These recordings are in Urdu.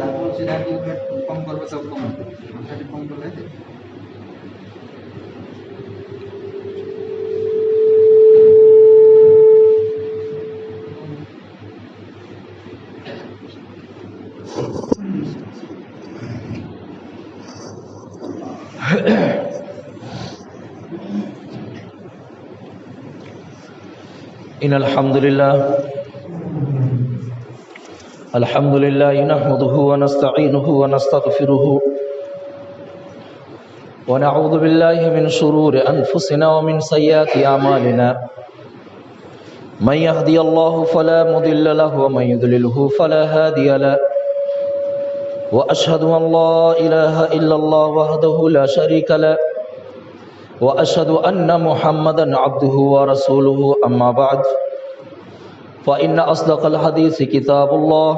তারপর সেটা কম করবে সব কম মাথাটি কম করলে إن الحمد لله نحمده ونستعينه ونستغفره ونعوذ بالله من شرور أنفسنا ومن سيئات أعمالنا من يهدي الله فلا مضل له ومن يضلله فلا هادي له وأشهد أن لا إله إلا الله وحده لا شريك له وأشهد أن محمدا عبده ورسوله أما بعد فإن أصدق الحديث كتاب الله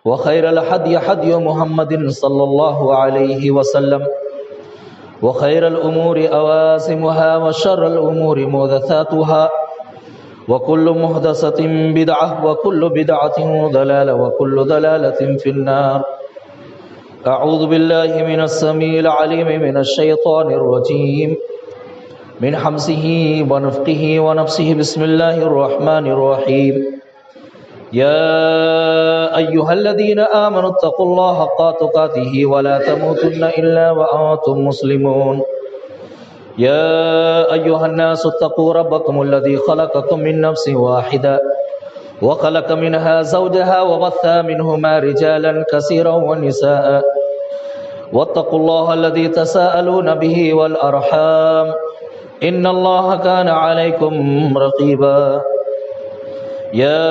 وخير الهدي هدي محمد صلى الله عليه وسلم وخير الأمور أواسمها وشر الأمور محدثاتها وكل محدثة بدعة وكل بدعة ضلالة وكل ضلالة في النار. أعوذ بالله من السميع العليم من الشيطان الرجيم من حمزه ونفخه ونفسه. بسم الله الرحمن الرحيم. يا أيها الذين آمنوا اتقوا الله حق تقاته ولا تموتن إلا وأنتم مسلمون. يا أيها الناس اتقوا ربكم الذي خلقكم من نفس واحدة وخلق منها زوجها وبث منهما رجالا كثيرا ونساء واتقوا الله الذي تساءلون به والأرحام إن الله كان عليكم رقيبا. يا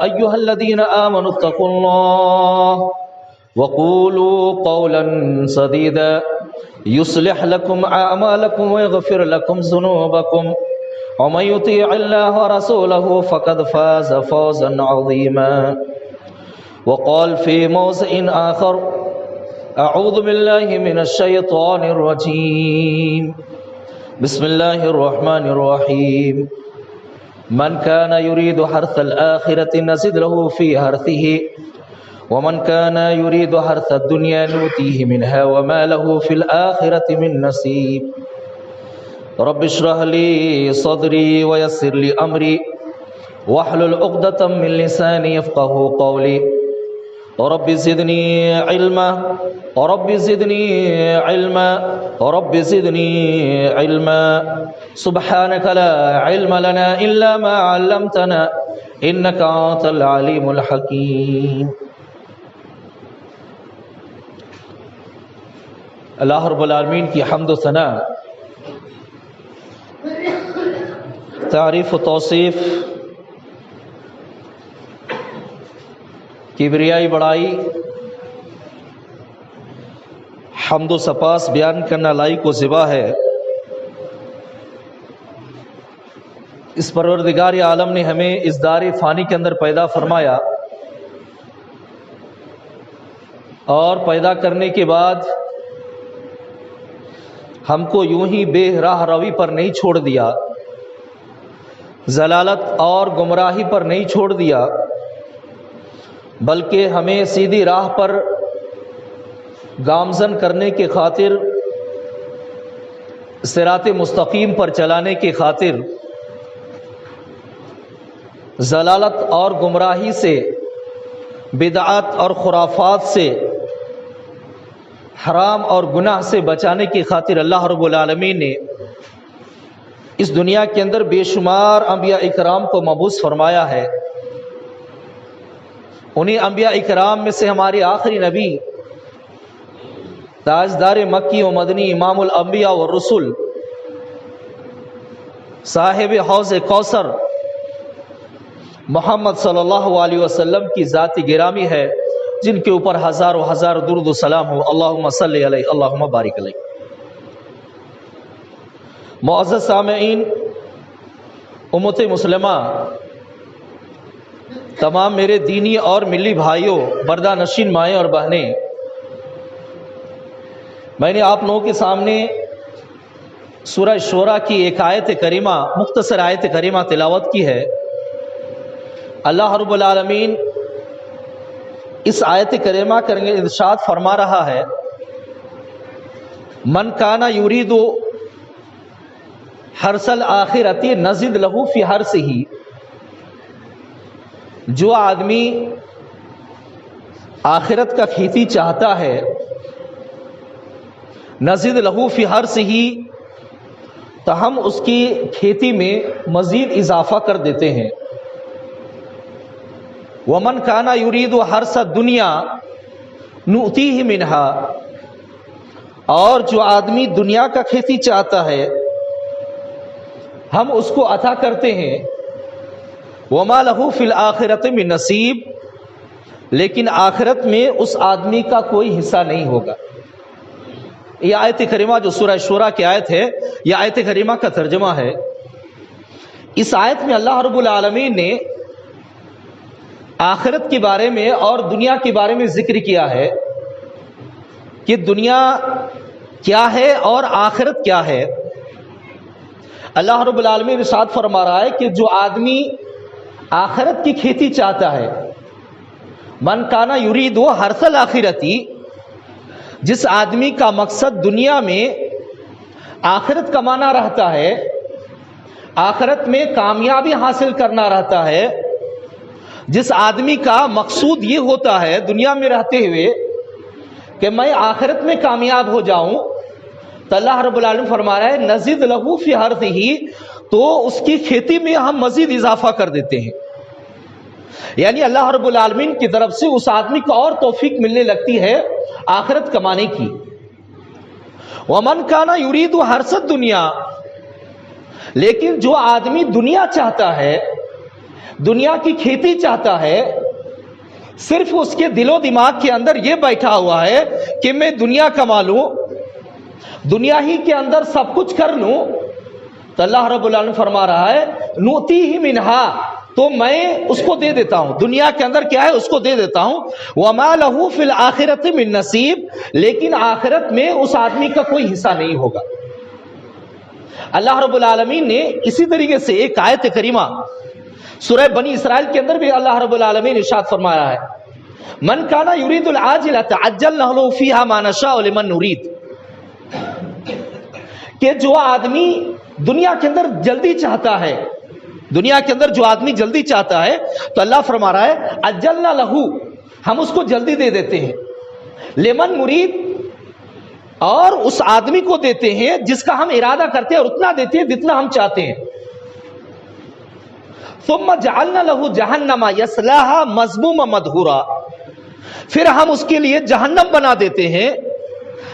أيها الذين آمنوا اتقوا الله وقولوا قولا سديدا يصلح لكم أعمالكم ويغفر لكم ذنوبكم ومن يطيع الله ورسوله فقد فاز فوزا عظيما. وقال في موضع آخر أعوذ بالله من الشيطان الرجيم بسم الله الرحمن الرحيم. من كان يريد حرث الآخرة نزد له في حرثه ومن كان يريد حرث الدنيا نؤتيه منها وما له في الآخرة من نصيب. رب اشرح لي صدري ويسر لي أمري واحلل عقدة من لساني يفقهوا قولي. رب زدني علما رب زدني علما رب زدني علما. سبحانك لا علم لنا إلا ما علمتنا إنك أنت العليم الحكيم. اللہ رب العالمین کی حمد و ثنا، تعریف و توصیف، کبریائی بڑائی، حمد و سپاس بیان کرنا لائق و زبا ہے اس پروردگار عالم نے ہمیں اس دار فانی کے اندر پیدا فرمایا، اور پیدا کرنے کے بعد ہم کو یوں ہی بے راہ روی پر نہیں چھوڑ دیا، ضلالت اور گمراہی پر نہیں چھوڑ دیا، بلکہ ہمیں سیدھی راہ پر گامزن کرنے کے خاطر، صراط مستقیم پر چلانے کی خاطر ضلالت اور گمراہی سے، بدعات اور خرافات سے، حرام اور گناہ سے بچانے کی خاطر اللہ رب العالمین نے اس دنیا کے اندر بے شمار انبیاء اکرام کو مبعوث فرمایا ہے۔ انہی انبیاء اکرام میں سے ہمارے آخری نبی، تاجدار مکی و مدنی، امام الانبیاء والرسل، صاحب حوض کوثر محمد صلی اللہ علیہ وسلم کی ذات گرامی ہے، جن کے اوپر ہزاروں ہزار درود و سلام ہو۔ اللہم صلی علیہ، اللہم بارک علیہ۔ معزز سامعین، امت مسلمہ، تمام میرے دینی اور ملی بھائیوں، پردہ نشین مائیں اور بہنیں، میں نے آپ لوگوں کے سامنے سورہ شورى کی ایک آیت کریمہ، مختصر آیت کریمہ تلاوت کی ہے۔ اللہ رب العالمین اس آیت کریمہ کریں ارشاد فرما رہا ہے من کانا یرید حرث الآخرۃ نزد لہ فی حرثہ، جو آدمی آخرت کا کھیتی چاہتا ہے نزد لہ فی حرثہ، تو ہم اس کی کھیتی میں مزید اضافہ کر دیتے ہیں۔ ومن کانا یرید حرث الدنیا نؤتیہ منہا، اور جو آدمی دنیا کا کھیتی چاہتا ہے ہم اس کو عطا کرتے ہیں۔ وما لہ فی الآخرۃ من نصیب، لیکن آخرت میں اس آدمی کا کوئی حصہ نہیں ہوگا۔ یہ آیت کریمہ جو سورہ شورى کی آیت ہے، یہ آیت کریمہ کا ترجمہ ہے۔ اس آیت میں اللہ رب العالمین نے آخرت کے بارے میں اور دنیا کے بارے میں ذکر کیا ہے کہ دنیا کیا ہے اور آخرت کیا ہے۔ اللہ رب العالمین ارشاد فرما رہا ہے کہ جو آدمی آخرت کی کھیتی چاہتا ہے، من کانا یرید حرث الآخرۃ، جس آدمی کا مقصد دنیا میں آخرت کمانا رہتا ہے، آخرت میں کامیابی حاصل کرنا رہتا ہے، جس آدمی کا مقصود یہ ہوتا ہے دنیا میں رہتے ہوئے کہ میں آخرت میں کامیاب ہو جاؤں، تو اللہ رب العالمین فرما رہا ہے نزد لہ فی حرثہ، تو اس کی کھیتی میں ہم مزید اضافہ کر دیتے ہیں۔ یعنی اللہ رب العالمین کی طرف سے اس آدمی کو اور توفیق ملنے لگتی ہے آخرت کمانے کی۔ ومن کانا یرید حرث الدنیا، لیکن جو آدمی دنیا چاہتا ہے، دنیا کی کھیتی چاہتا ہے، صرف اس کے دل و دماغ کے اندر یہ بیٹھا ہوا ہے کہ میں دنیا کما لوں، دنیا ہی کے اندر سب کچھ کر لوں، تو اللہ رب العالمین فرما رہا ہے نؤتیہ منہا، تو میں اس کو دے دیتا ہوں، دنیا کے اندر کیا ہے اس کو دے دیتا ہوں۔ وما لہ فی الآخرۃ من نصیب، لیکن آخرت میں اس آدمی کا کوئی حصہ نہیں ہوگا۔ اللہ رب العالمین نے اسی طریقے سے ایک آیت کریمہ سورہ بنی اسرائیل کے اندر بھی اللہ رب العالمین ارشاد فرمایا ہے من کانا یرید العاجلۃ عجلنا لہ فیہا ما نشاء لمن نرید، کہ جو آدمی دنیا کے اندر جلدی چاہتا ہے، دنیا کے اندر جو آدمی جلدی چاہتا ہے تو اللہ فرما رہا ہے عجلنا لہ، ہم اس کو جلدی دے دیتے ہیں، لمن نرید، اور اس آدمی کو دیتے ہیں جس کا ہم ارادہ کرتے ہیں، اور اتنا دیتے ہیں جتنا ہم چاہتے ہیں۔ ثم جعلنا لہ جہنم یصلاھا مذموما مدحورا، پھر ہم اس کے لیے جہنم بنا دیتے ہیں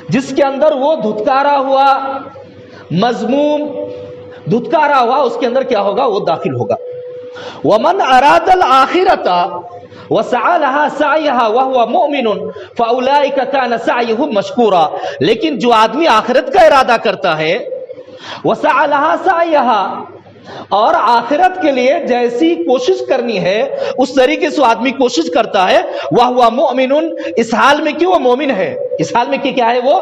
جس کے اندر وہ دھتکارا ہوا، مذموم، دھتکارا ہوا، اس کے اندر کیا ہوگا وہ داخل ہوگا۔ ومن اراد الآخرۃ وسعى لها سعيها وهو مؤمن فاولئک کان سعیهم مشکورا، لیکن جو آدمی آخرت کا ارادہ کرتا ہے، وسعى لها سعيها، اور آخرت کے لیے جیسی کوشش کرنی ہے اس طریقے سے آدمی کوشش کرتا ہے، وَهُوَ مُؤْمِنٌ، اس حال میں کہ وہ مومن ہے، اس حال میں کہ کیا ہے وہ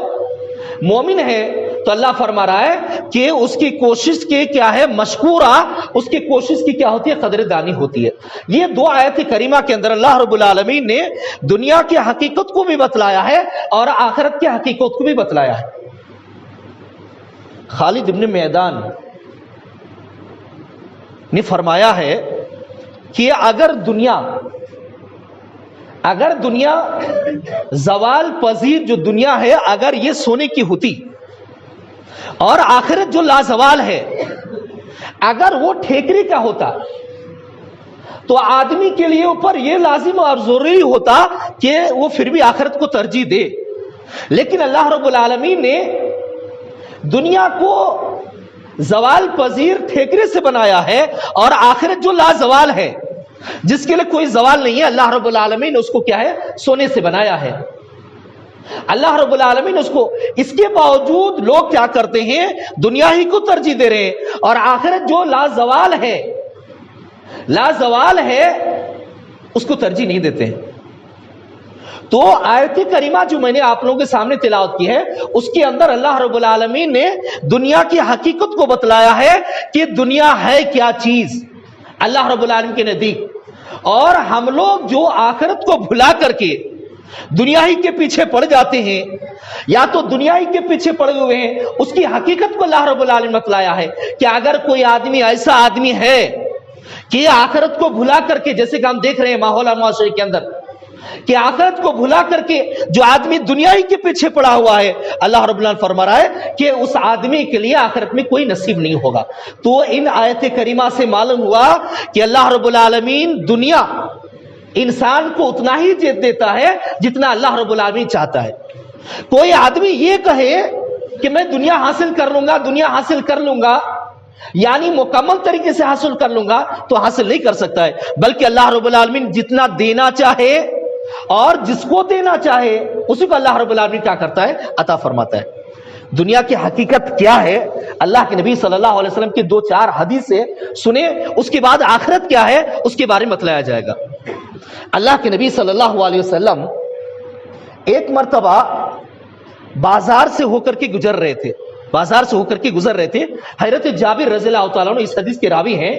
مومن ہے، تو اللہ فرما رہا ہے کہ اس کی کوشش کے کیا ہے مشکورہ، اس کی کوشش کی کیا ہوتی ہے قدردانی ہوتی ہے۔ یہ دو آیت کریمہ کے اندر اللہ رب العالمین نے دنیا کی حقیقت کو بھی بتلایا ہے اور آخرت کی حقیقت کو بھی بتلایا ہے۔ خالد ابن میدان نے فرمایا ہے کہ اگر دنیا زوال پذیر جو دنیا ہے، اگر یہ سونے کی ہوتی، اور آخرت جو لازوال ہے اگر وہ ٹھیکری کا ہوتا، تو آدمی کے لیے اوپر یہ لازم اور ضروری ہوتا کہ وہ پھر بھی آخرت کو ترجیح دے، لیکن اللہ رب العالمین نے دنیا کو زوال پذیر ٹھیکرے سے بنایا ہے، اور آخرت جو لازوال ہے جس کے لیے کوئی زوال نہیں ہے، اللہ رب العالمین نے اس کو کیا ہے سونے سے بنایا ہے۔ اللہ رب العالمین اس کو، اس کے باوجود لوگ کیا کرتے ہیں دنیا ہی کو ترجیح دے رہے ہیں، اور آخرت جو لازوال ہے اس کو ترجیح نہیں دیتے ہیں۔ تو آیت کریمہ جو میں نے آپ لوگوں کے سامنے تلاوت کی ہے، اس کے اندر اللہ رب العالمین نے دنیا کی حقیقت کو بتلایا ہے کہ دنیا ہے کیا چیز اللہ رب العالمین کے نزدیک، اور ہم لوگ جو آخرت کو بھلا کر کے دنیا ہی کے پیچھے پڑ جاتے ہیں، یا تو دنیا ہی کے پیچھے پڑے ہوئے ہیں، اس کی حقیقت کو اللہ رب العالمین نے بتلایا ہے کہ اگر کوئی آدمی ایسا آدمی ہے کہ آخرت کو بھلا کر کے، جیسے کہ ہم دیکھ رہے ہیں ماحول اور معاشرے کے اندر، کہ آخرت کو بھلا کر کے جو آدمی دنیا ہی کے پیچھے پڑا ہوا ہے، اللہ رب العالمین فرما رہا ہے کہ اس آدمی کے لیے آخرت میں کوئی نصیب نہیں ہوگا۔ تو ان آیت کریمہ سے معلوم ہوا کہ اللہ رب العالمین دنیا انسان کو اتنا ہی دیتا ہے جتنا اللہ رب العالمین چاہتا ہے۔ کوئی آدمی یہ کہے کہ میں دنیا حاصل کر لوں گا، دنیا حاصل کر لوں گا، یعنی مکمل طریقے سے حاصل کر لوں گا، تو حاصل نہیں کر سکتا ہے، بلکہ اللہ رب العالمین جتنا دینا چاہے اور جس کو دینا چاہے اسی کو اللہ رب العالمین کیا کرتا ہے؟ عطا فرماتا ہے۔ دنیا کی حقیقت کیا ہے؟ اللہ کے نبی صلی اللہ علیہ وسلم کی 2-4 حدیثیں سنیں، اس کے بعد آخرت کیا ہے اس کے بارے میں بتلایا جائے گا۔ اللہ کے نبی صلی اللہ علیہ وسلم ایک مرتبہ بازار سے ہو کر کے گزر رہے تھے، حضرت جابر رضی اللہ تعالیٰ عنہ اس حدیث کے راوی ہیں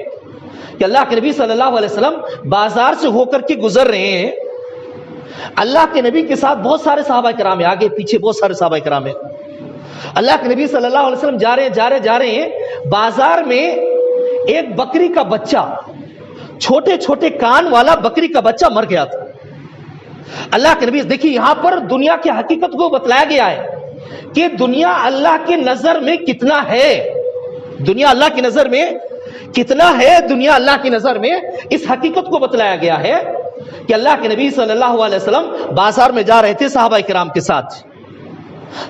کہ اللہ کے نبی صلی اللہ علیہ وسلم بازار سے ہو کر کے گزر رہے ہیں۔ اللہ کے نبی کے ساتھ بہت سارے صحابہ کرام ہیں، آگے پیچھے بہت سارے صحابہ کرام ہیں۔ اللہ کے نبی صلی اللہ علیہ وسلم جا رہے ہیں، بازار میں ایک بکری کا بچہ، چھوٹے چھوٹے کان والا بکری کا بچہ مر گیا تھا۔ اللہ کے نبی، دیکھیے یہاں پر دنیا کی حقیقت کو بتلایا گیا ہے کہ دنیا اللہ کی نظر میں کتنا ہے، دنیا اللہ کی نظر میں کتنا ہے، دنیا اللہ کی نظر میں اس حقیقت کو بتلایا گیا ہے کہ اللہ کے نبی صلی اللہ علیہ وسلم بازار میں جا رہے تھے صحابہ کرام کے ساتھ۔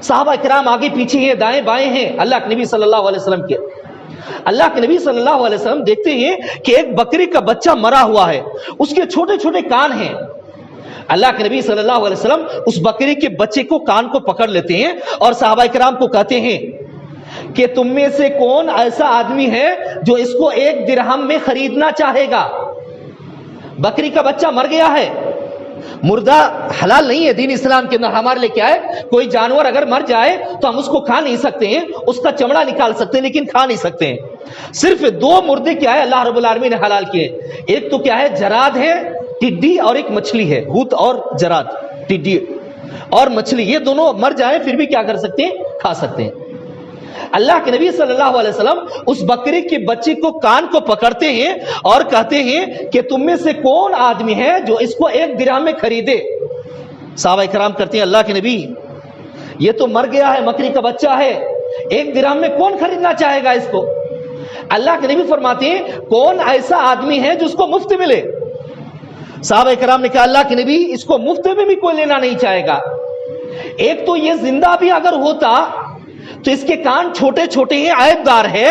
صحابہ کرام آگے پیچھے ہیں، دائیں بائیں ہیں اللہ کے نبی صلی اللہ علیہ وسلم کے۔ اللہ کے نبی صلی اللہ علیہ وسلم دیکھتے ہیں کہ ایک بکری کا بچہ مرا ہوا ہے، اس کے چھوٹے چھوٹے کان ہیں۔ اللہ کے نبی صلی اللہ علیہ وسلم اس بکری کے بچے کو کان کو پکڑ لیتے ہیں اور صحابہ کرام کو کہتے ہیں کہ تم میں سے کون ایسا آدمی ہے جو اس کو 1 درہم میں خریدنا چاہے گا؟ بکری کا بچہ مر گیا ہے، مردہ حلال نہیں ہے دین اسلام کے اندر۔ ہمارے لیے کیا ہے، کوئی جانور اگر مر جائے تو ہم اس کو کھا نہیں سکتے ہیں، اس کا چمڑا نکال سکتے ہیں لیکن کھا نہیں سکتے ہیں۔ صرف 2 مردے کیا ہے اللہ رب العالمین نے حلال کیے، ایک تو کیا ہے جراد ہے، ٹڈی، اور ایک مچھلی ہے، ہوت اور جراد، ٹڈی اور مچھلی، یہ دونوں مر جائیں پھر بھی کیا کر سکتے ہیں؟ کھا سکتے ہیں۔ اللہ کے نبی صلی اللہ علیہ وسلم اس بکری کے بچے کو کان کو پکڑتے ہیں اور کہتے ہیں کہ تم میں سے کون آدمی ہے جو اس کو 1 درہم میں خریدے؟ صحابہ کرام کرتے ہیں اللہ کے نبی یہ تو مر گیا ہے، بکری کا بچہ ہے، 1 درہم میں کون خریدنا چاہے گا اس کو؟ اللہ کے نبی فرماتے ہیں کون ایسا آدمی ہے جو اس کو مفت ملے؟ صحابہ کرام نے کہا اللہ کے نبی اس کو مفت میں بھی کوئی لینا نہیں چاہے گا، ایک تو یہ زندہ بھی اگر ہوتا تو اس کے کان چھوٹے چھوٹے ہیں، عیب دار ہے،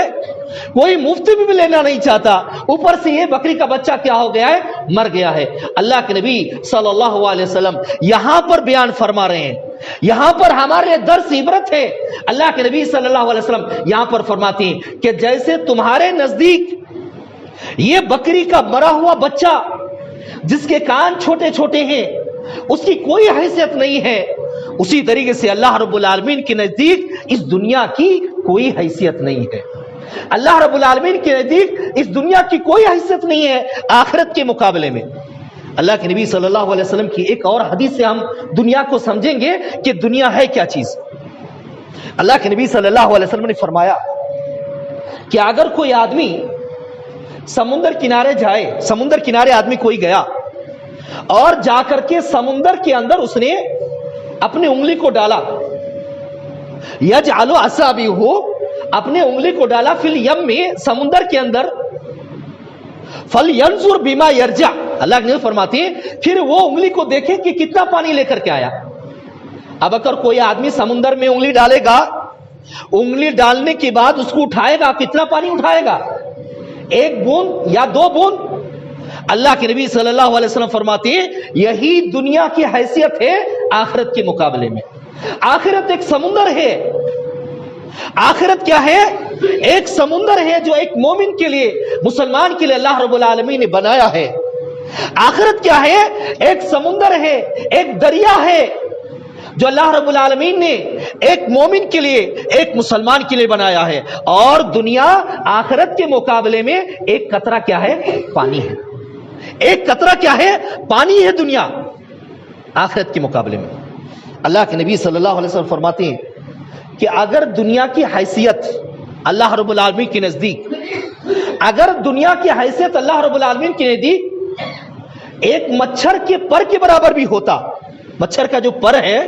کوئی مفت میں بھی لینا نہیں چاہتا، اوپر سے یہ بکری کا بچہ کیا ہو گیا ہے؟ مر گیا ہے۔ اللہ کے نبی صلی اللہ علیہ وسلم یہاں پر بیان فرما رہے ہیں، یہاں پر ہمارے درس عبرت ہے۔ اللہ کے نبی صلی اللہ علیہ وسلم یہاں پر فرماتے ہیں کہ جیسے تمہارے نزدیک یہ بکری کا مرا ہوا بچہ جس کے کان چھوٹے چھوٹے ہیں اس کی کوئی حیثیت نہیں ہے، اسی طریقے سے اللہ رب العالمین کے نزدیک اس دنیا کی کوئی حیثیت نہیں ہے۔ اللہ رب العالمین کے نزدیک اس دنیا کی کوئی حیثیت نہیں ہے آخرت کے مقابلے میں۔ اللہ کے نبی صلی اللہ علیہ وسلم کی ایک اور حدیث سے ہم دنیا کو سمجھیں گے کہ دنیا ہے کیا چیز۔ اللہ کے نبی صلی اللہ علیہ وسلم نے فرمایا کہ اگر کوئی آدمی سمندر کنارے جائے، سمندر کنارے آدمی کوئی گیا اور جا کر کے سمندر کے اندر اس نے اپنی انگلی کو ڈالا، یجعل اصابعہ، اپنے انگلی کو ڈالا فی الیم میں، سمندر کے اندر، فلینظر بما یرجع، اللہ نے فرماتے ہیں پھر وہ انگلی کو دیکھے کہ کتنا پانی لے کر کے آیا۔ اب اگر کوئی آدمی سمندر میں انگلی ڈالے گا، انگلی ڈالنے کے بعد اس کو اٹھائے گا، کتنا پانی اٹھائے گا؟ 1 بوند یا 2 بوند؟ اللہ کے نبی صلی اللہ علیہ وسلم فرماتے ہیں یہی دنیا کی حیثیت ہے آخرت کے مقابلے میں۔ آخرت ایک سمندر ہے، آخرت کیا ہے؟ ایک سمندر ہے جو ایک مومن کے لیے، مسلمان کے لیے اللہ رب العالمین نے بنایا ہے۔ آخرت کیا ہے؟ ایک سمندر ہے، ایک دریا ہے جو اللہ رب العالمین نے ایک مومن کے لیے، ایک مسلمان کے لیے بنایا ہے، اور دنیا آخرت کے مقابلے میں ایک قطرہ کیا ہے؟ پانی ہے۔ ایک قطرہ کیا ہے؟ پانی ہے دنیا آخرت کے مقابلے میں۔ اللہ کے نبی صلی اللہ علیہ وسلم فرماتے ہیں کہ اگر دنیا کی حیثیت اللہ رب العالمین کے نزدیک، اگر دنیا کی حیثیت اللہ رب العالمین کے نزدیک ایک مچھر کے پر کے برابر بھی ہوتا، مچھر کا جو پر ہے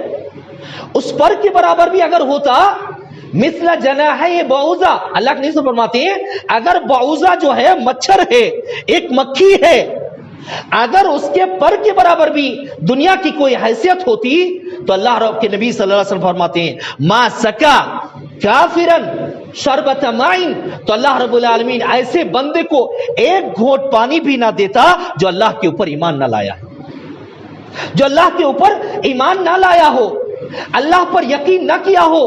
اس پر کے برابر بھی اگر ہوتا، مثل جناحی بعوضہ، اللہ کے نبی فرماتے ہیں اگر بعوضہ جو ہے مچھر ہے، ایک مکھی ہے، اگر اس کے پر کے برابر بھی دنیا کی کوئی حیثیت ہوتی تو اللہ رب کے نبی صلی اللہ علیہ وسلم فرماتے ہیں ما سکا کافرن شربت مائن، تو اللہ رب العالمین ایسے بندے کو ایک گھونٹ پانی بھی نہ دیتا جو اللہ کے اوپر ایمان نہ لایا، جو اللہ کے اوپر ایمان نہ لایا ہو، اللہ پر یقین نہ کیا ہو،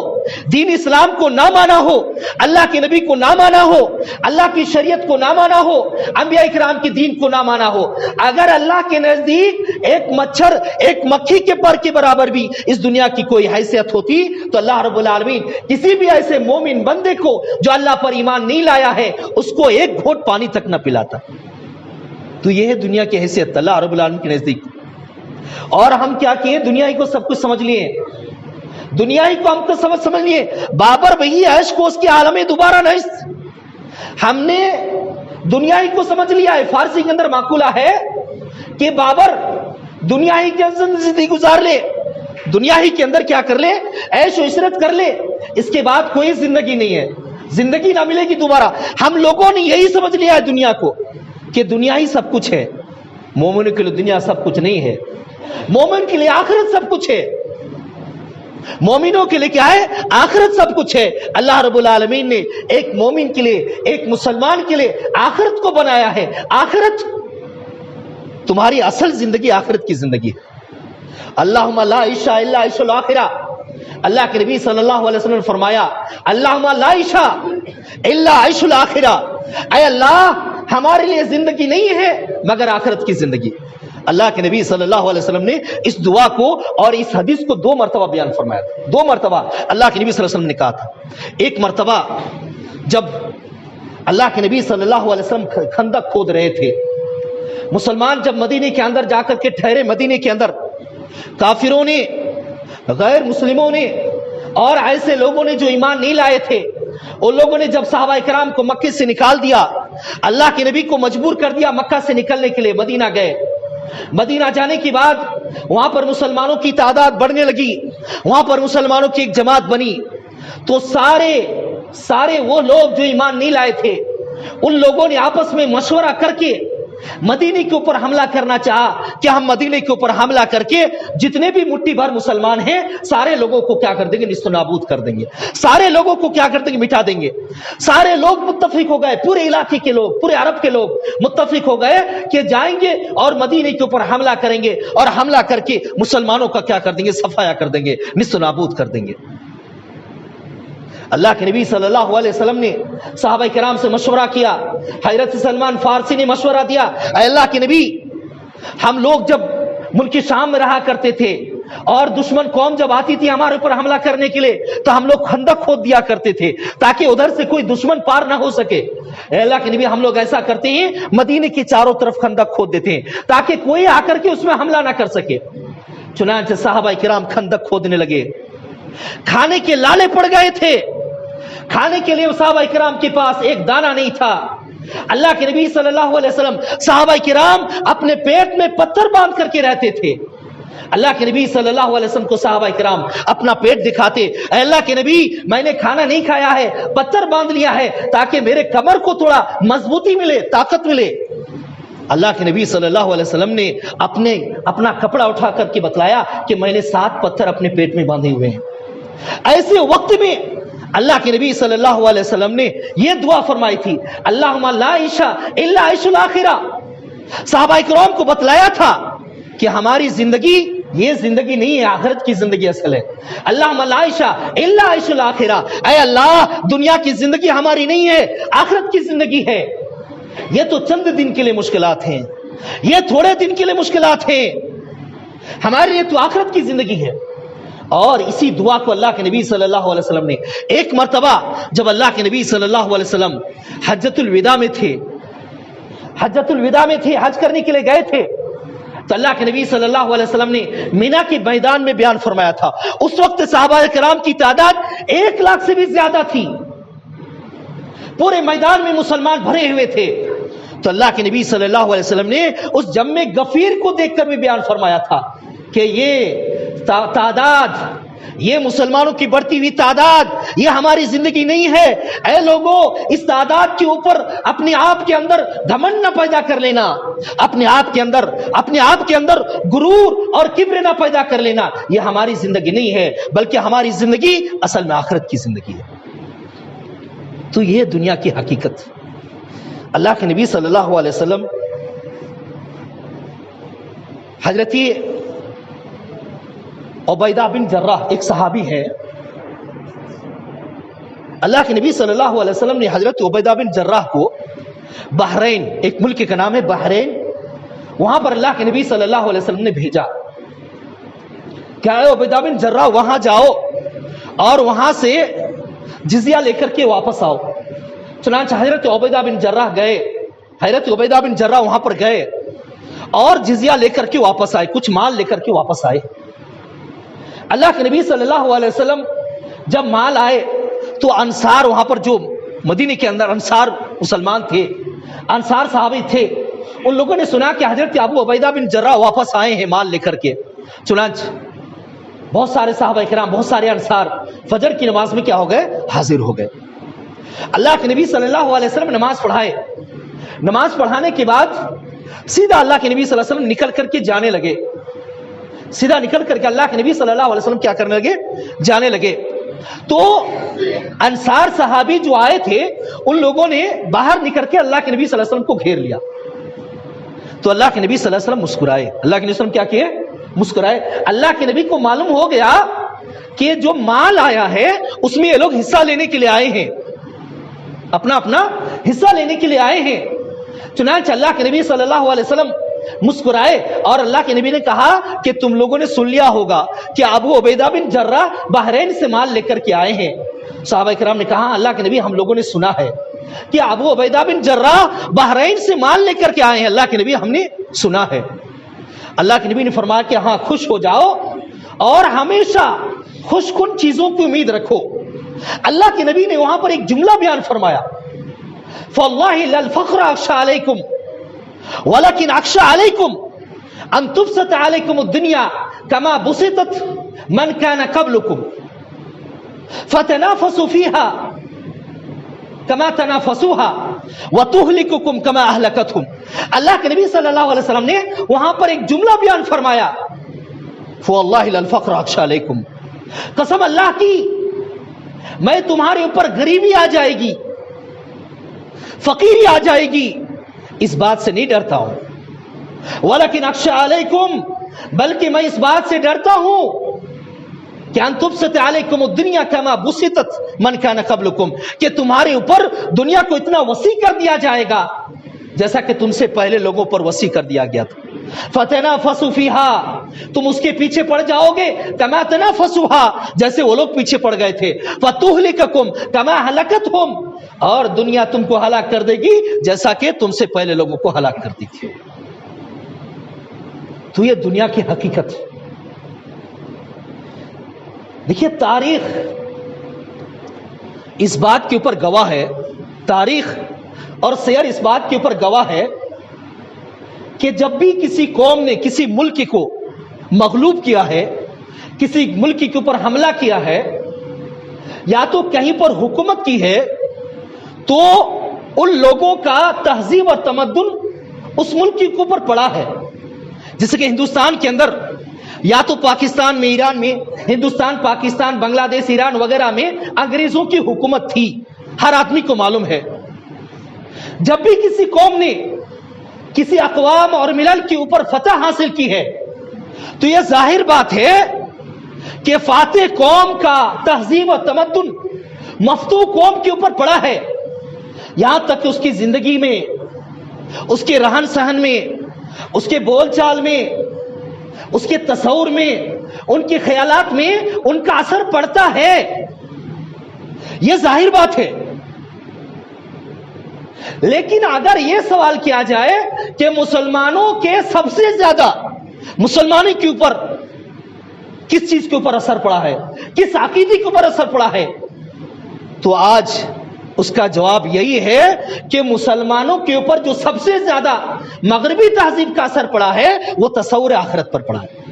دین اسلام کو نہ مانا ہو، اللہ کے نبی کو نہ مانا ہو، اللہ کی شریعت کو نہ مانا ہو، انبیاء کرام کے دین کو نہ مانا ہو، اگر اللہ کے نزدیک ایک مچھر ایک مکھی کے پر کے برابر بھی اس دنیا کی کوئی حیثیت ہوتی تو اللہ رب العالمین کسی بھی ایسے مومن بندے کو جو اللہ پر ایمان نہیں لایا ہے اس کو ایک گھونٹ پانی تک نہ پلاتا۔ تو یہ ہے دنیا کی حیثیت اللہ رب العالمین کے نزدیک۔ اور ہم کیا کیے؟ دنیا ہی کو سب کچھ سمجھ لیے، دنیا ہی کو ہم کو سمجھ لیے، بابر وہی عیش کو اس کے عالم دوبارہ نشت، ہم نے دنیا ہی کو سمجھ لیا ہے۔ فارسی کے اندر مقولہ ہے کہ بابر دنیا ہی کے اندر زندگی گزار لے، دنیا ہی کے اندر کیا کر لے؟ عیش و عشرت کر لے، اس کے بعد کوئی زندگی نہیں ہے، زندگی نہ ملے گی دوبارہ۔ ہم لوگوں نے یہی سمجھ لیا ہے دنیا کو کہ دنیا ہی سب کچھ ہے۔ مومن کے لیے دنیا سب کچھ نہیں ہے، مومن کے لیے آخرت سب کچھ ہے۔ مومنوں کے لیے کیا ہے؟ آخرت سب کچھ ہے۔ اللہ رب العالمین نے ایک مومن کے لیے، ایک مسلمان کے لیے آخرت کو بنایا ہے۔ آخرت تمہاری اصل زندگی آخرت کی زندگی ہے۔ اللہم لا عیش الا عیش الاخرہ، اللہ کے نبی صلی اللہ علیہ وسلم نے فرمایا اللہم لا عیش الا عیش الاخرہ، اے اللہ ہمارے لیے زندگی نہیں ہے مگر آخرت کی زندگی۔ اللہ کے نبی صلی اللہ علیہ وسلم نے اس دعا کو اور اس حدیث کو 2 مرتبہ بیان فرمایا تھا، 2 مرتبہ اللہ کے نبی صلی اللہ علیہ وسلم نے کہا تھا۔ ایک مرتبہ جب اللہ کے نبی صلی اللہ علیہ وسلم خندق کھود رہے تھے، مسلمان جب مدینے کے اندر جا کر کے ٹھہرے، مدینے کے اندر کافروں نے، غیر مسلموں نے اور ایسے لوگوں نے جو ایمان نہیں لائے تھے، ان لوگوں نے جب صحابہ کرام کو مکے سے نکال دیا، اللہ کے نبی کو مجبور کر دیا مکہ سے نکلنے کے لیے، مدینہ گئے۔ مدینہ جانے کے بعد وہاں پر مسلمانوں کی تعداد بڑھنے لگی، وہاں پر مسلمانوں کی ایک جماعت بنی، تو سارے وہ لوگ جو ایمان نہیں لائے تھے ان لوگوں نے آپس میں مشورہ کر کے مدینے کے اوپر حملہ کرنا چاہا کہ ہم مدینے کے اوپر حملہ کر کے جتنے بھی مٹھی بھر مسلمان ہیں سارے لوگوں کو کیا کر دیں گے؟ نیست و نابود کر دیں گے، سارے لوگوں کو کیا کر دیں گے؟ مٹا دیں گے۔ سارے لوگ متفق ہو گئے، پورے علاقے کے لوگ، پورے عرب کے لوگ متفق ہو گئے کہ جائیں گے اور مدینے کے اوپر حملہ کریں گے اور حملہ کر کے مسلمانوں کا کیا کر دیں گے؟ صفایا کر دیں گے، نیست و نابود کر دیں گے۔ اللہ کے نبی صلی اللہ علیہ وسلم نے صحابہ کرام سے مشورہ کیا، حضرت سلمان فارسی نے مشورہ دیا، اے اللہ کے نبی ہم لوگ جب ملک شام میں رہا کرتے تھے اور دشمن قوم جب آتی تھی ہمارے اوپر حملہ کرنے کے لیے تو ہم لوگ خندق کھود دیا کرتے تھے تاکہ ادھر سے کوئی دشمن پار نہ ہو سکے۔ اے اللہ کے نبی ہم لوگ ایسا کرتے ہیں، مدینے کے چاروں طرف خندق کھود دیتے ہیں تاکہ کوئی آ کر کے اس میں حملہ نہ کر سکے۔ چنانچہ صحابہ کرام خندق کھودنے لگے، کھانے کے لالے پڑ گئے تھے، کھانے کے لیے صحابہ کرام کے پاس ایک دانہ نہیں تھا۔ اللہ کے نبی صلی اللہ علیہ وسلم صحابہ کرام اپنے پیٹ میں پتھر باندھ کر کے رہتے تھے۔ اللہ کے نبی صلی اللہ علیہ وسلم کو صحابہ کرام اپنا پیٹ دکھاتے، اے اللہ کے نبی میں نے کھانا نہیں کھایا ہے، پتھر باندھ لیا ہے تاکہ میرے کمر کو تھوڑا مضبوطی ملے، طاقت ملے۔ اللہ کے نبی صلی اللہ علیہ وسلم نے اپنا کپڑا اٹھا کر کے بتلایا کہ میں نے 7 پتھر اپنے پیٹ میں باندھے ہوئے ہیں۔ ایسے وقت میں اللہ کے نبی صلی اللہ علیہ وسلم نے یہ دعا فرمائی تھی، اللہم لا عیش الا عیش الاخرہ۔ صحابہ کرام کو بتلایا تھا کہ ہماری زندگی یہ زندگی نہیں ہے، آخرت کی زندگی اصل ہے۔ اللہم لا عیش الا عیش الاخرہ، اے اللہ دنیا کی زندگی ہماری نہیں ہے، آخرت کی زندگی ہے۔ یہ تو چند دن کے لیے مشکلات ہیں، یہ تھوڑے دن کے لیے مشکلات ہیں، ہمارے لیے تو آخرت کی زندگی ہے۔ اور اسی دعا کو اللہ کے نبی صلی اللہ علیہ وسلم نے ایک مرتبہ جب اللہ کے نبی صلی اللہ علیہ وسلم حجۃ الوداع میں تھے، حجۃ الوداع میں تھے، حج کرنے کے لیے گئے تھے، تو اللہ کے نبی صلی اللہ علیہ وسلم نے مینا کے میدان میں بیان فرمایا تھا. اس وقت صحابہ کرام کی تعداد 1 لاکھ سے بھی زیادہ تھی، پورے میدان میں مسلمان بھرے ہوئے تھے. تو اللہ کے نبی صلی اللہ علیہ وسلم نے اس جم غفیر کو دیکھ کر بھی بیان فرمایا تھا کہ یہ تعداد، یہ مسلمانوں کی بڑھتی ہوئی تعداد، یہ ہماری زندگی نہیں ہے. اے لوگوں، اس تعداد کے اوپر اپنے آپ کے اندر گھمنڈ نہ پیدا کر لینا، اپنے آپ کے اندر غرور اور کبر نہ پیدا کر لینا. یہ ہماری زندگی نہیں ہے، بلکہ ہماری زندگی اصل میں آخرت کی زندگی ہے. تو یہ دنیا کی حقیقت. اللہ کے نبی صلی اللہ علیہ وسلم حضرت عبیدہ بن جراح ایک صحابی ہے. اللہ کے نبی صلی اللہ علیہ وسلم نے حضرت عبیدہ بن جراح کو بحرین، ایک ملک کا نام ہے بحرین، وہاں پر اللہ کے نبی صلی اللہ علیہ وسلم نے بھیجا کہ اے عبیدہ بن جراح وہاں جاؤ اور وہاں سے جزیہ لے کر کے واپس آؤ. چنانچہ حضرت عبیدہ بن جراح گئے، حضرت عبیدہ بن جراح وہاں پر گئے اور جزیہ لے کر کے واپس آئے، کچھ مال لے کر کے واپس آئے. اللہ کے نبی صلی اللہ علیہ وسلم جب مال آئے تو انصار، وہاں پر جو مدینے کے اندر انصار مسلمان تھے، انصار صحابی تھے، ان لوگوں نے سنا کہ حضرت ابو عبیدہ بن جراح واپس آئے ہیں مال لے کر کے. چنانچہ بہت سارے صحابہ کرام، بہت سارے انصار فجر کی نماز میں کیا ہو گئے؟ حاضر ہو گئے. اللہ کے نبی صلی اللہ علیہ وسلم نماز پڑھائے. نماز پڑھانے کے بعد سیدھا اللہ کے نبی صلی اللہ علیہ وسلم نکل کر کے جانے لگے. سیدھا نکل کر کے اللہ کے نبی صلی اللہ علیہ وسلم کیا کرنے لگے؟ جانے لگے. تو انصار صحابی جو آئے تھے ان لوگوں نے باہر نکل کے اللہ کے نبی صلی اللہ علیہ وسلم کو گھیر لیا. تو اللہ کے نبی صلی اللہ علیہ وسلم مسکرائے. اللہ کے نبی صلی اللہ علیہ وسلم کیا کیے؟ مسکرائے. اللہ کے نبی کو معلوم ہو گیا کہ جو مال آیا ہے اس میں یہ لوگ حصہ لینے کے لیے آئے ہیں، اپنا حصہ لینے کے لیے آئے ہیں. چنانچہ اللہ کے نبی صلی اللہ علیہ وسلم مسکرائے اور اللہ کے نبی نے کہا کہ تم لوگوں نے سن لیا ہوگا کہ ابو عبیدہ بن جراح بحرین سے مال لے کر کے آئے ہیں. صحابہ کرام نے کہا اللہ کے نبی ہم لوگوں نے سنا ہے کہ ابو عبیدہ بن جراح بحرین سے مال لے کر کے آئے ہیں. اللہ کے نبی ہم نے سنا ہے. اللہ کے نبی نے فرمایا کہ ہاں خوش ہو جاؤ اور ہمیشہ خوش کن چیزوں کی امید رکھو. اللہ کے نبی نے وہاں پر ایک جملہ بیان فرمایا، فَوَاللَّهِ لَلْفَخْرَ أَخْشَى عَلَيْكُمْ وَلَكِنْ أَخْشَى عَلَيْكُمْ أَن تُبْسَطَ عَلَيْكُمُ الدُّنْيَا كَمَا بُسِطَتْ مَنْ كَانَ قَبْلُكُمْ فَتَنَافَسُوا فِيهَا كَمَا تَنَافَسُوهَا وَتُهْلِكُكُمْ كَمَا أَهْلَكَتْهُمْ. اللہ کے نبی صلی اللہ علیہ وسلم نے وہاں پر ایک جملہ بیان فرمایا، فَوَاللَّهِ لَلْفَخْرَ أَخْشَى عَلَيْكُمْ، قسم اللہ کی میں تمہارے اوپر غریبی آ جائے گی، فقیری آ جائے گی، اس بات سے نہیں ڈرتا ہوں. وَلَكِنْ أَخْشَى عَلَيْكُمْ، بلکہ میں اس بات سے ڈرتا ہوں کہ أَن تُبْسَطَ عَلَيْكُمُ الدُّنْيَا كَمَا بُسِطَتْ مَنْ كَانَ قَبْلُكُمْ، کہ تمہارے اوپر دنیا کو اتنا وسیع کر دیا جائے گا جیسا کہ تم سے پہلے لوگوں پر وسیع کر دیا گیا تھا. فَتَنَافَسُوا فِيهَا، تم اس کے پیچھے پڑ جاؤ گے، كَمَا تَنَافَسُوهَا، جیسے وہ لوگ پیچھے پڑ گئے تھے. فَتُهْلِكَكُمْ كَمَا هَلَكَتْهُمْ، اور دنیا تم کو ہلاک کر دے گی جیسا کہ تم سے پہلے لوگوں کو ہلاک کرتی تھی. تو یہ دنیا کی حقیقت. دیکھیے تاریخ اس بات کے اوپر گواہ ہے، تاریخ اور سیر اس بات کے اوپر گواہ ہے کہ جب بھی کسی قوم نے کسی ملک کو مغلوب کیا ہے، کسی ملک کے اوپر حملہ کیا ہے، یا تو کہیں پر حکومت کی ہے، تو ان لوگوں کا تہذیب اور تمدن اس ملک کے اوپر پڑا ہے. جیسے کہ ہندوستان کے اندر یا تو پاکستان میں، ایران میں، ہندوستان، پاکستان، بنگلہ دیش، ایران وغیرہ میں انگریزوں کی حکومت تھی، ہر آدمی کو معلوم ہے. جب بھی کسی قوم نے کسی اقوام اور ملل کے اوپر فتح حاصل کی ہے تو یہ ظاہر بات ہے کہ فاتح قوم کا تہذیب و تمدن مفتوح قوم کے اوپر پڑا ہے. یہاں تک کہ اس کی زندگی میں، اس کے رہن سہن میں، اس کے بول چال میں، اس کے تصور میں، ان کے خیالات میں ان کا اثر پڑتا ہے. یہ ظاہر بات ہے. لیکن اگر یہ سوال کیا جائے کہ مسلمانوں کے سب سے زیادہ مسلمانوں کے اوپر کس چیز کے اوپر اثر پڑا ہے، کس عقیدے کے اوپر اثر پڑا ہے، تو آج اس کا جواب یہی ہے کہ مسلمانوں کے اوپر جو سب سے زیادہ مغربی تہذیب کا اثر پڑا ہے وہ تصور آخرت پر پڑا ہے،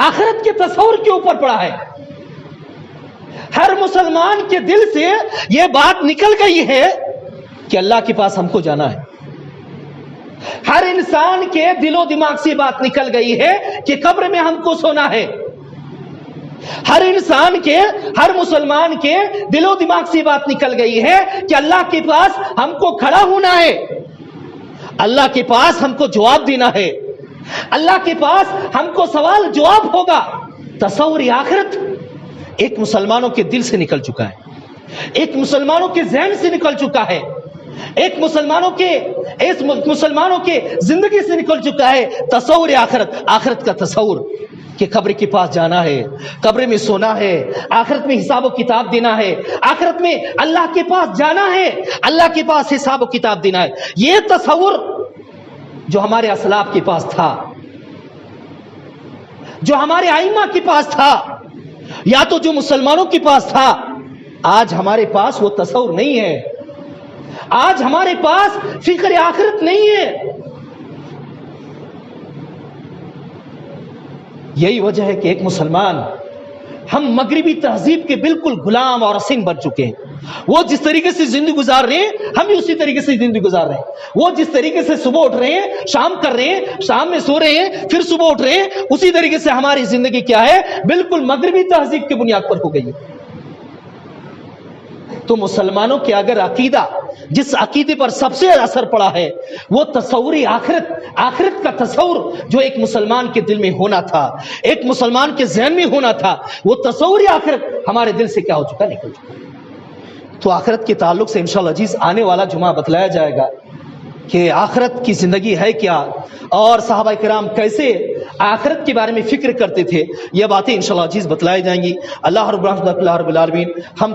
آخرت کے تصور کے اوپر پڑا ہے۔ ہر مسلمان کے دل سے یہ بات نکل گئی ہے کہ اللہ کے پاس ہم کو جانا ہے۔ ہر انسان کے دل و دماغ سے بات نکل گئی ہے کہ قبر میں ہم کو سونا ہے۔ ہر انسان کے، ہر مسلمان کے دل و دماغ سے بات نکل گئی ہے کہ اللہ کے پاس ہم کو کھڑا ہونا ہے، اللہ کے پاس ہم کو جواب دینا ہے، اللہ کے پاس ہم کو سوال جواب ہوگا۔ تصور آخرت ایک مسلمانوں کے دل سے نکل چکا ہے، ایک مسلمانوں کے ذہن سے نکل چکا ہے، ایک مسلمانوں کے زندگی سے نکل چکا ہے تصور آخرت، آخرت کا تصور کہ قبر کے پاس جانا ہے، قبر میں سونا ہے، آخرت میں حساب و کتاب دینا ہے، آخرت میں اللہ کے پاس جانا ہے، اللہ کے پاس حساب و کتاب دینا ہے۔ یہ تصور جو ہمارے اسلاف کے پاس تھا، جو ہمارے ائمہ کے پاس تھا، یا تو جو مسلمانوں کے پاس تھا، آج ہمارے پاس وہ تصور نہیں ہے، آج ہمارے پاس فکر آخرت نہیں ہے۔ یہی وجہ ہے کہ ایک مسلمان، ہم مغربی تہذیب کے بالکل غلام اور اسیر بن چکے ہیں۔ وہ جس طریقے سے زندگی گزار رہے ہیں ہم بھی اسی طریقے سے زندگی گزار رہے ہیں، وہ جس طریقے سے صبح اٹھ رہے ہیں، شام کر رہے ہیں، شام میں سو رہے ہیں، پھر صبح اٹھ رہے ہیں، اسی طریقے سے ہماری زندگی کیا ہے، بالکل مغربی تہذیب کی بنیاد پر ہو گئی ہے۔ تو مسلمانوں کے اگر عقیدہ، جس عقیدے پر سب سے اثر پڑا ہے وہ تصوری آخرت، آخرت کا تصور جو ایک مسلمان کے دل میں ہونا تھا، ایک مسلمان کے ذہن میں ہونا تھا، وہ تصوری آخرت ہمارے دل سے کیا ہو چکا، نکل چکا۔ تو آخرت کے تعلق سے انشاءاللہ عزیز آنے والا جمعہ بتلایا جائے گا کہ آخرت کی زندگی ہے کیا، اور صحابہ کرام کیسے آخرت کے بارے میں فکر کرتے تھے۔ یہ باتیں انشاءاللہ عزیز بتلائی جائیں گی۔ اللہ رب العالمین ہم